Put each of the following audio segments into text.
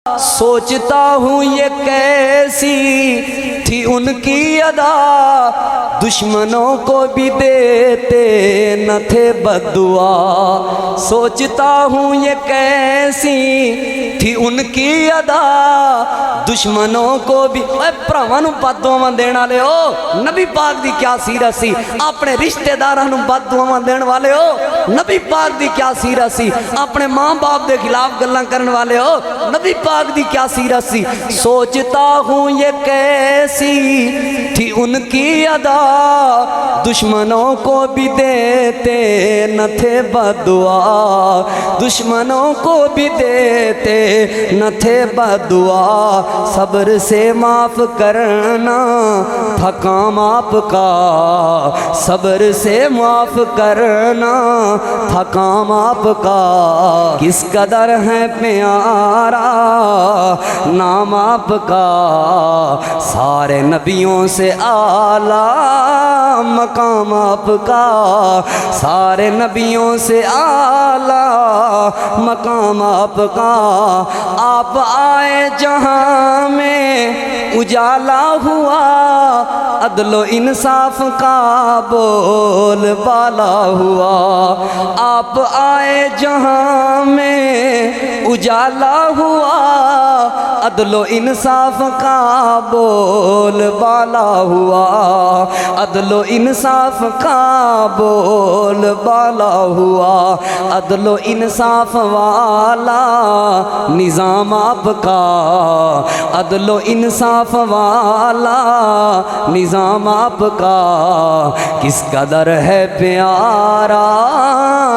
سوچتا ہوں یہ کیسی تھی ان کی ادا، دشمنوں کو بھی دیتے نہ تھے بد دعا۔ سوچتا ہوں یہ کیسی تھی ان کی ادا، دشمنوں کو بھی بھراواں نوں بد دعاواں دین والے ہو، نبی پاک دی کیا سیرت سی، اپنے رشتہ داراں نوں بد دعاواں دین والے ہو، نبی پاک دی کیا سیرت سی، اپنے ماں باپ دے خلاف گلاں کرن والے ہو، نبی پاک دی کیا سیرت سی۔ سوچتا ہوں یہ کیسی تھی ان کی ادا، دشمنوں کو بھی دیتے نہ تھے بد دعا، دشمنوں کو بھی دیتے نہ تھے بد دعا۔ صبر سے معاف کرنا تھا کام آپ کا، صبر سے معاف کرنا تھا کام آپ کا، کس قدر ہے پیارا نام آپ کا، سارے نبیوں سے اعلیٰ مقام آپ کا، سارے نبیوں سے اعلیٰ مقام آپ کا۔ آپ آئے جہاں میں اجالا ہوا، عدل و انصاف کا بول بالا ہوا، آپ آئے جہاں میں اجالا ہوا، عدل و انصاف کا بول بالا ہوا، عدل و انصاف کا بول بالا ہوا، عدل و انصاف والا نظام آپ کا، عدل و انصاف والا نظام آپ کا، کس قدر ہے پیارا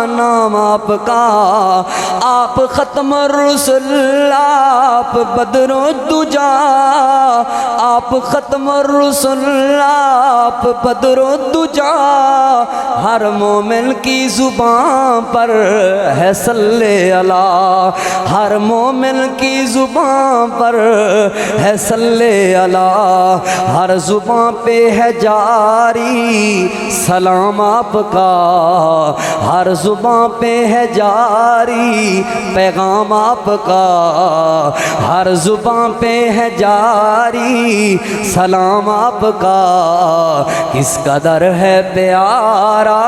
نام آپ کا۔ آپ ختم الرسل، آپ بدر الدجا، آپ ختم الرسل، آپ بدر الدجا، ہر مومن کی زبان پر ہے صلی اللہ، ہر مومن کی زبان پر ہے صلی اللہ، ہر زبان پہ ہے جاری سلام آپ کا، ہر زبان پہ ہے جاری پیغام آپ کا، ہر زبان پہ ہے جاری سلام آپ کا، کس قدر ہے پیارا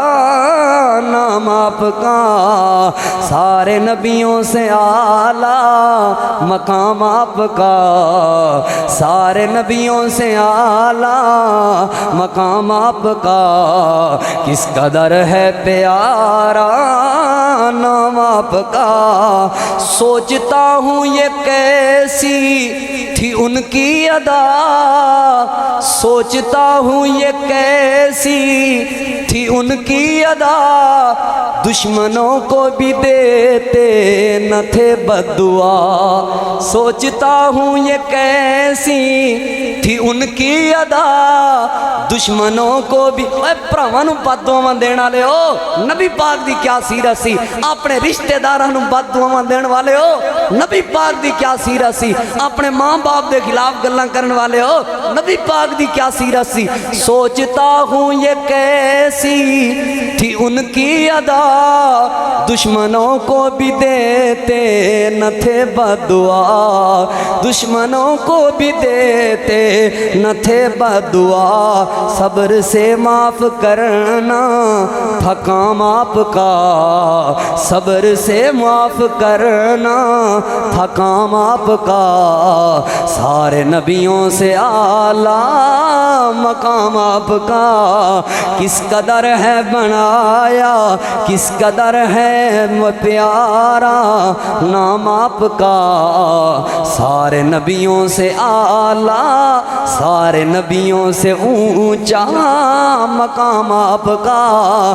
نام آپ کا، سارے نبیوں سے اعلیٰ مقام آپ کا، سارے نبیوں سے اعلیٰ مقام آپ کا، کس قدر ہے پیارا نام آپ کا۔ سوچتا ہوں یہ کیسی تھی ان کی ادا، سوچتا ہوں یہ کیسی تھی ان کی ادا، دشمنوں کو بھی دیتے نہ تھے بد دعا۔ سوچتا ہوں یہ کیسی تھی ان کی ادا، دشمنوں کو بھی بھراواں نوں بد دعاواں دین والے ہو، نبی پاک دی کیا سیرت سی، اپنے رشتہ داراں نوں بد دعاواں دین والے ہو، نبی پاک دی کیا سیرت سی، اپنے ماں باپ دے خلاف گلاں کرن والے ہو، نبی پاک دی کیا سیرت سی۔ سوچتا ہوں یہ کیسی تھی ان کی ادا، دشمنوں کو بھی دیتے نہ تھے بد دعا، دشمنوں کو بھی دیتے نہ تھے بد دعا۔ صبر سے معاف کرنا تھا کام آپ کا، صبر سے معاف کرنا تھا کام آپ کا، سارے نبیوں سے اعلیٰ مقام آپ کا، کس قدر ہے بنایا، کس قدر ہے پیارا نام آپ کا، سارے نبیوں سے اعلیٰ، سارے نبیوں سے اونچا مقام آپ کا۔